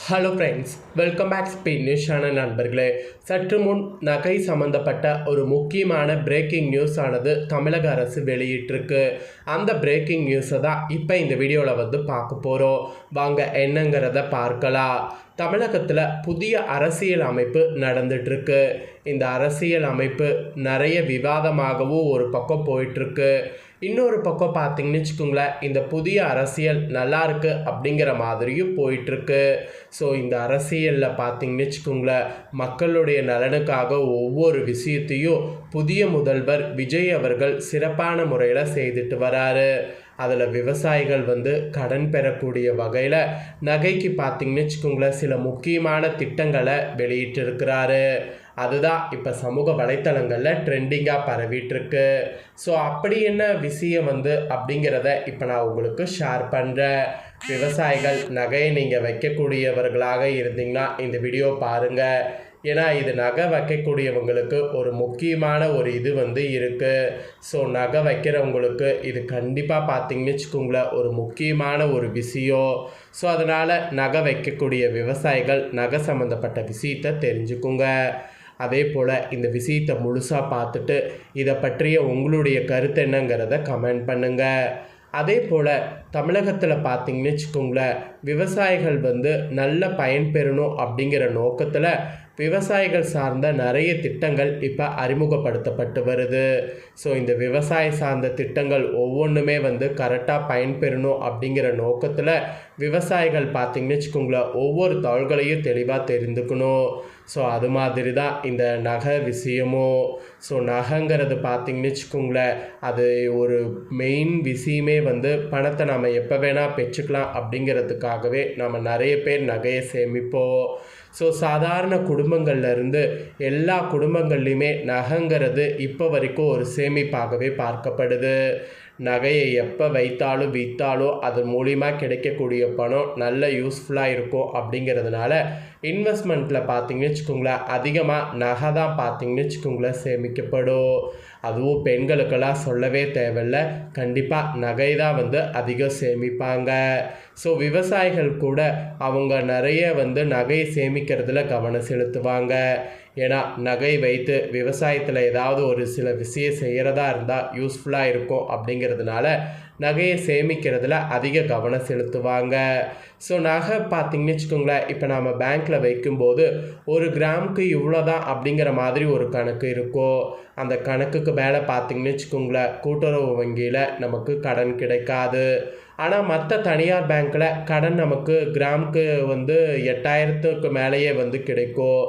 Hello friends, welcome back speed news channel நண்பர்களே. சற்று முன் நகை சம்பந்தப்பட்ட ஒரு முக்கியமான பிரேக்கிங் நியூஸ் ஆனது தமிழக அரசு வெளியிட்டிருக்கு. அந்த பிரேக்கிங் நியூஸை தான் இப்போ இந்த வீடியோவில் பார்க்க போகிறோம். வாங்க என்னங்கிறத பார்க்கலாம். தமிழகத்தில் புதிய அரசியல் அமைப்பு நடந்துட்டுருக்கு. இந்த அரசியல் அமைப்பு நிறைய விவாதமாகவும் ஒரு பக்கம் போயிட்டுருக்கு. இன்னொரு பக்கம் பார்த்தீங்கன்னு வச்சுக்கோங்களேன், இந்த புதிய அரசியல் நல்லா இருக்கு அப்படிங்கிற மாதிரியும் போயிட்டுருக்கு. ஸோ இந்த அரசியலில் பார்த்தீங்கன்னு வச்சுக்கோங்களேன், மக்களுடைய நலனுக்காக ஒவ்வொரு விஷயத்தையும் புதிய முதல்வர் விஜய் அவர்கள் சிறப்பான முறையில் செய்துட்டு வராரு. அதில் விவசாயிகள் கடன் பெறக்கூடிய வகையில் நகைக்கு பார்த்தீங்கன்னு வச்சுக்கோங்களேன், சில முக்கியமான திட்டங்களை வெளியிட்டிருக்கிறாரு. அதுதான் இப்போ சமூக வலைத்தளங்களில் ட்ரெண்டிங்காக பரவிட்டுருக்கு. ஸோ அப்படி என்ன விஷயம் அப்படிங்கிறத இப்போ நான் உங்களுக்கு ஷேர் பண்ணுறேன். விவசாயிகள் நகையை நீங்கள் வைக்கக்கூடியவர்களாக இருந்தீங்கன்னா இந்த வீடியோ பாருங்கள். ஏன்னா இது நகை வைக்கக்கூடியவங்களுக்கு ஒரு முக்கியமான ஒரு இது இருக்குது. ஸோ நகை வைக்கிறவங்களுக்கு இது கண்டிப்பாக பார்த்தீங்கன்னு வச்சுக்கோங்களேன், ஒரு முக்கியமான ஒரு விஷயம். ஸோ அதனால் நகை வைக்கக்கூடிய விவசாயிகள் நகை சம்மந்தப்பட்ட விஷயத்தை தெரிஞ்சுக்குங்க. அதே போல் இந்த விஷயத்தை முழுசாக பார்த்துட்டு இதை பற்றிய உங்களுடைய கருத்து என்னங்கிறத கமெண்ட் பண்ணுங்கள். அதே போல் தமிழகத்தில் பார்த்தீங்கன்னு வச்சுக்கோங்களேன், விவசாயிகள் நல்ல பயன்பெறணும் அப்படிங்கிற நோக்கத்தில் விவசாயிகள் சார்ந்த நிறைய திட்டங்கள் இப்போ அறிமுகப்படுத்தப்பட்டு வருது. ஸோ இந்த விவசாய சார்ந்த திட்டங்கள் ஒவ்வொன்றுமே கரெக்டாக பயன்பெறணும் அப்படிங்கிற நோக்கத்தில் விவசாயிகள் பார்த்தீங்கன்னு வச்சுக்கோங்களேன், ஒவ்வொரு தாள்களையும் தெளிவாக தெரிந்துக்கணும். ஸோ அது மாதிரி தான் இந்த நகை விஷயமும். ஸோ நகைங்கிறது பார்த்தீங்கன்னு வச்சுக்கோங்களேன், அது ஒரு மெயின் விஷயமே பணத்தை நம்ம எப்போ வேணால் பெற்றுக்கலாம் அப்படிங்கிறதுக்காகவே நம்ம நிறைய பேர் நகையை சேமிப்போம். ஸோ சாதாரண குடும்பங்கள்லேருந்து எல்லா குடும்பங்கள்லையுமே நகைங்கிறது இப்போ வரைக்கும் ஒரு சேமிப்பாகவே பார்க்கப்படுது. நகையை எப்போ வைத்தாலும் விற்றாலும் அது மூலிமா கிடைக்கக்கூடிய பணம் நல்ல யூஸ்ஃபுல்லாக இருக்கும். அப்படிங்கிறதுனால இன்வெஸ்ட்மெண்ட்டில் பார்த்தீங்கன்னு வச்சுக்கோங்களேன், அதிகமாக நகை தான் பார்த்தீங்கன்னு வச்சுக்கோங்களேன் சேமிக்கப்படும். அதுவும் பெண்களுக்கெல்லாம் சொல்லவே தேவையில்ல, கண்டிப்பாக நகை தான் அதிகம் சேமிப்பாங்க. ஸோ விவசாயிகள் கூட அவங்க நிறைய நகையை சேமிக்கிறதுல கவனம் செலுத்துவாங்க. ஏன்னா நகை வைத்து விவசாயத்தில் ஏதாவது ஒரு சில விஷயம் செய்கிறதா இருந்தால் யூஸ்ஃபுல்லாக இருக்கும் அப்படிங்கிறதுனால நகையை சேமிக்கிறதுல அதிக கவனம் செலுத்துவாங்க. ஸோ நகை பார்த்திங்கன்னு வச்சுக்கோங்களேன், இப்போ நாம் பேங்க்கில் வைக்கும்போது ஒரு கிராமுக்கு இவ்வளோ தான் அப்படிங்கிற மாதிரி ஒரு கணக்கு இருக்கும். அந்த கணக்குக்கு மேலே பார்த்திங்கன்னு வச்சுக்கோங்களேன், கூட்டுறவு வங்கியில் நமக்கு கடன் கிடைக்காது. ஆனால் மற்ற தனியார் பேங்க்கில் கடன் நமக்கு கிராமுக்கு 8000க்கு மேலேயே கிடைக்கும்.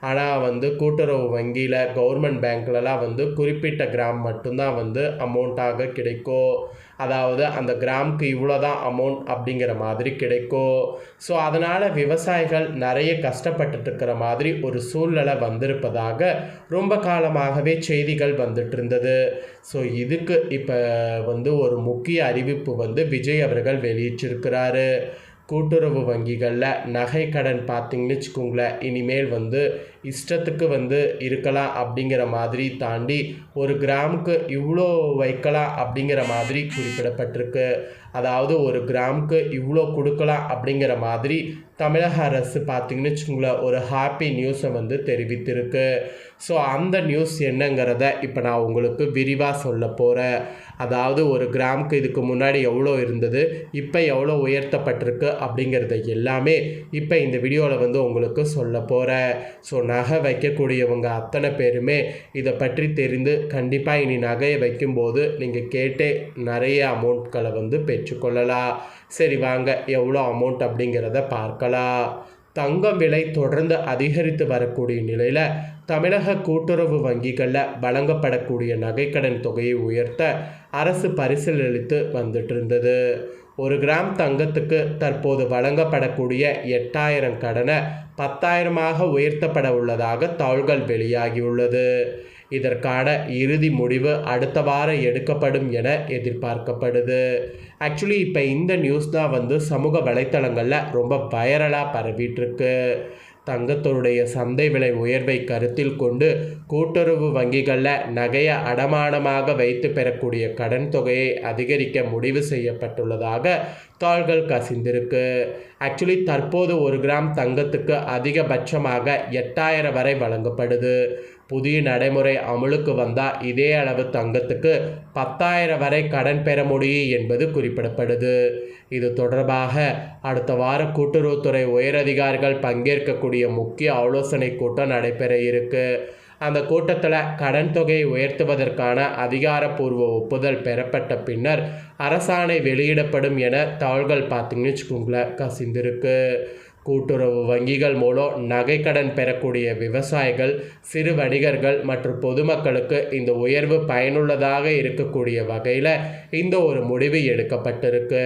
ஆனால் கூட்டுறவு வங்கியில் கவர்மெண்ட் பேங்க்லலாம் குறிப்பிட்ட கிராம் மட்டும்தான் அமௌண்ட்டாக கிடைக்கும். அதாவது அந்த கிராமுக்கு இவ்வளோ தான் அமௌண்ட் அப்படிங்கிற மாதிரி கிடைக்கும். ஸோ அதனால் விவசாயிகள் நிறைய கஷ்டப்பட்டுட்டு இருக்கிற மாதிரி ஒரு சூழ்நிலை வந்திருப்பதாக ரொம்ப காலமாகவே செய்திகள் வந்துட்டு இருந்தது. ஸோ இதுக்கு இப்போ ஒரு முக்கிய அறிவிப்பு விஜய் அவர்கள் வெளியிட்டிருக்கிறாரு. கூட்டுறவு வங்கிகளில் நகை கடன் பார்த்திங்கன்னு வச்சுக்கோங்களேன், இனிமேல் இஷ்டத்துக்கு இருக்கலாம் அப்படிங்கிற மாதிரி தாண்டி ஒரு கிராமுக்கு இவ்வளோ வைக்கலாம் அப்படிங்கிற மாதிரி குறிப்பிடப்பட்டிருக்கு. அதாவது ஒரு கிராமுக்கு இவ்வளோ கொடுக்கலாம் அப்படிங்கிற மாதிரி தமிழக அரசு பார்த்திங்கன்னு வச்சுக்கோங்களேன், ஒரு ஹாப்பி நியூஸை தெரிவித்திருக்கு. ஸோ அந்த நியூஸ் என்னங்கிறத இப்போ நான் உங்களுக்கு விரிவாக சொல்ல போகிறேன். அதாவது ஒரு கிராமுக்கு இதுக்கு முன்னாடி எவ்வளோ இருந்தது, இப்போ எவ்வளோ உயர்த்தப்பட்டிருக்கு அப்படிங்கிறத எல்லாமே இப்போ இந்த வீடியோவில் உங்களுக்கு சொல்ல போகிறேன். ஸோ நகை வைக்கக்கூடியவங்க அத்தனை பேருமே இதை பற்றி தெரிந்து கண்டிப்பாக இனி நகையை வைக்கும்போது நீங்கள் கேட்டே நிறைய அமௌண்ட்களை பெற்றுக்கொள்ளலாம். சரி வாங்க, எவ்வளோ அமௌண்ட் அப்படிங்கிறத பார்க்கலாம். தங்கம் விலை தொடர்ந்து அதிகரித்து வரக்கூடிய நிலையில் தமிழக கூட்டுறவு வங்கிகளில் வழங்கப்படக்கூடிய நகைக்கடன் தொகையை உயர்த்த அரசு பரிசீலித்து வந்துட்டு இருந்தது. ஒரு கிராம் தங்கத்துக்கு தற்போது வழங்கப்படக்கூடிய 8000 கடனை 10,000 உயர்த்தப்பட உள்ளதாக தகவல்கள் வெளியாகியுள்ளது. இதற்கான இறுதி முடிவு அடுத்த வாரம் எடுக்கப்படும் என எதிர்பார்க்கப்படுது. ஆக்சுவலி இப்போ இந்த நியூஸ் தான் சமூக வலைத்தளங்களில் ரொம்ப வைரலாக பரவிட்டுருக்கு. தங்கத்தினுடைய சந்தை விலை உயர்வை கருத்தில் கொண்டு கூட்டுறவு வங்கிகளில் நகையை அடமானமாக வைத்து பெறக்கூடிய கடன் தொகையை அதிகரிக்க முடிவு செய்யப்பட்டுள்ளதாக தாள்கள் கசிந்திருக்கு. ஆக்சுவலி தற்போது 1 கிராம் தங்கத்துக்கு அதிகபட்சமாக 8000 வரை வழங்கப்படுது. புதிய நடைமுறை அமலுக்கு வந்தால் இதே அளவு தங்கத்துக்கு 10,000 வரை கடன் பெற முடியும் என்பது குறிப்பிடப்படுது. இது தொடர்பாக அடுத்த வார கூட்டுறவுத்துறை உயரதிகாரிகள் பங்கேற்கக்கூடிய முக்கிய ஆலோசனை கூட்டம் நடைபெற இருக்கு. அந்த கூட்டத்தில் கடன் தொகையை உயர்த்துவதற்கான அதிகாரப்பூர்வ ஒப்புதல் பெறப்பட்ட பின்னர் அரசாணை வெளியிடப்படும் என தாள்கள் பார்த்தீங்கன்னு வச்சுக்கோங்களேன் கசிந்திருக்கு. கூட்டுறவு வங்கிகள் மூலம் நகை கடன் பெறக்கூடிய விவசாயிகள், சிறு வணிகர்கள் மற்றும் பொதுமக்களுக்கு இந்த உயர்வு பயனுள்ளதாக இருக்கக்கூடிய வகையில் இந்த ஒரு முடிவு எடுக்கப்பட்டிருக்கு.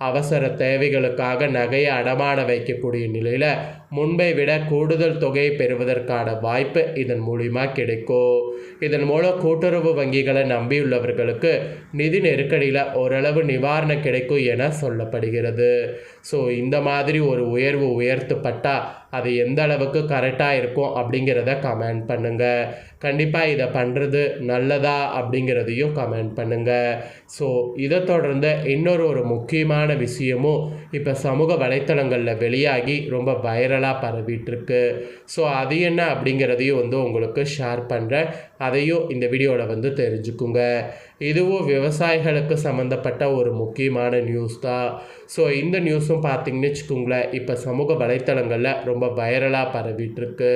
அவசர தேவைகளுக்காக நகையை அடமான வைக்கக்கூடிய நிலையில் முன்பை விட கூடுதல் தொகையை பெறுவதற்கான வாய்ப்பு இதன் மூலிமா கிடைக்கும். இதன் மூலம் கூட்டுறவு வங்கிகளை நம்பியுள்ளவர்களுக்கு நிதி நெருக்கடியில் ஓரளவு நிவாரணம் கிடைக்கும் என சொல்லப்படுகிறது. ஸோ இந்த மாதிரி ஒரு உயர்வு உயர்த்தப்பட்டால் அது எந்த அளவுக்கு கரெக்டாக இருக்கும் அப்படிங்கிறத கமெண்ட் பண்ணுங்கள். கண்டிப்பாக இதை பண்ணுறது நல்லதா அப்படிங்கிறதையும் கமெண்ட் பண்ணுங்கள். ஸோ இதை தொடர்ந்து இன்னொரு முக்கியமான விஷயமும் இப்போ சமூக வலைத்தளங்களில் வெளியாகி ரொம்ப வைரலாக பரவிட்டுருக்கு. ஸோ அது என்ன அப்படிங்கிறதையும் உங்களுக்கு ஷேர் பண்ணுறேன். அதையும் இந்த வீடியோவில் தெரிஞ்சுக்குங்க. இதுவும் விவசாயிகளுக்கு சம்மந்தப்பட்ட ஒரு முக்கியமான நியூஸ் தான். ஸோ இந்த நியூஸும் பார்த்தீங்கன்னு வச்சுக்கோங்களேன் இப்போ சமூக வலைத்தளங்களில் ரொம்ப வைரலாக பரவிட்டுருக்கு.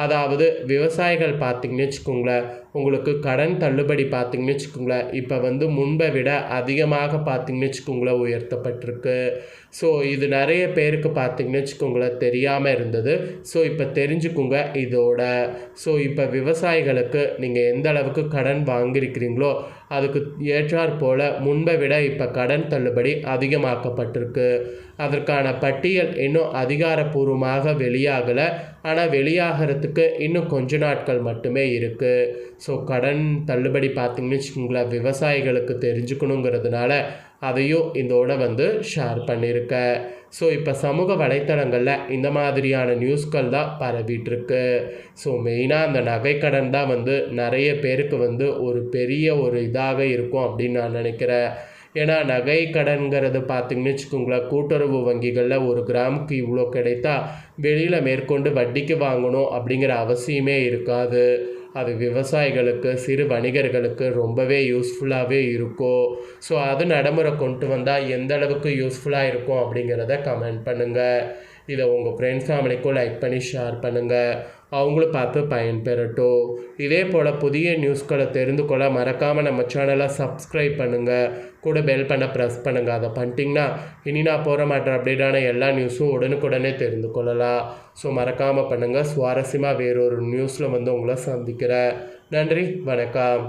அதாவது விவசாயிகள் பார்த்தீங்கன்னு வச்சுக்கோங்களேன் உங்களுக்கு கடன் தள்ளுபடி பார்த்தீங்கன்னு வச்சுக்கோங்களேன் இப்போ முன்பை விட அதிகமாக பார்த்தீங்கன்னு வச்சுக்கோங்களேன் உயர்த்தப்பட்டிருக்கு. ஸோ இது நிறைய பேருக்கு பார்த்தீங்கன்னு வச்சுக்கோங்களேன் தெரியாமல் இருந்தது. ஸோ இப்போ தெரிஞ்சுக்குங்க இதோட. ஸோ இப்போ விவசாயிகளுக்கு நீங்கள் எந்த அளவுக்கு கடன் வாங்கியிருக்கிறீங்களோ அதுக்கு ஏற்றாற் போல் முன்பை விட இப்போ கடன் தள்ளுபடி அதிகமாக்கப்பட்டிருக்கு. அதற்கான பட்டியல் இன்னும் அதிகாரப்பூர்வமாக வெளியாகலை. ஆனால் வெளியாகிறதுக்கு இன்னும் கொஞ்ச நாட்கள் மட்டுமே இருக்குது. ஸோ கடன் தள்ளுபடி பார்த்திங்கன்னு வச்சுக்கோங்களேன் விவசாயிகளுக்கு தெரிஞ்சுக்கணுங்கிறதுனால அதையும் இதோட ஷேர் பண்ணியிருக்கேன். ஸோ இப்போ சமூக வலைத்தளங்களில் இந்த மாதிரியான நியூஸ்கள் தான் பரவிட்டுருக்கு. ஸோ மெயினாக அந்த நகைக்கடன் தான் நிறைய பேருக்கு ஒரு பெரிய ஒரு இதாக இருக்கும் அப்படின்னு நான் நினைக்கிறேன். ஏன்னா நகை கடன்கிறது பார்த்திங்கன்னு வச்சுக்கோங்களேன் கூட்டுறவு வங்கிகளில் 1 கிராமுக்கு இவ்வளோ கிடைத்தா வெளியில் மேற்கொண்டு வட்டிக்கு வாங்கணும் அப்படிங்கிற அவசியமே இருக்காது. அது விவசாயிகளுக்கு, சிறு வணிகர்களுக்கு ரொம்பவே யூஸ்ஃபுல்லாகவே இருக்கும். ஸோ அது நடைமுறை கொண்டு வந்தால் எந்த அளவுக்கு யூஸ்ஃபுல்லாக இருக்கும் அப்படிங்கிறத கமெண்ட் பண்ணுங்கள். இதை உங்கள் ஃப்ரெண்ட்ஸ் ஃபேமிலிக்கும் லைக் பண்ணி ஷேர் பண்ணுங்கள். அவங்களும் பார்த்து பயன்பெறட்டும். இதே போல் புதிய நியூஸ்களை தெரிந்து கொள்ள மறக்காமல் நம்ம சேனலை சப்ஸ்கிரைப் பண்ணுங்கள். கூட பெல் பண்ண ப்ரெஸ் பண்ணுங்கள். அதை பண்ணிட்டீங்கன்னா இனி நான் போகிற மாட்டேன் அப்டேட்டான எல்லா நியூஸும் உடனுக்குடனே தெரிந்து கொள்ளலாம். ஸோ மறக்காமல் பண்ணுங்கள். சுவாரஸ்யமாக வேறொரு நியூஸில் உங்களை சந்திக்கிறேன். நன்றி, வணக்கம்.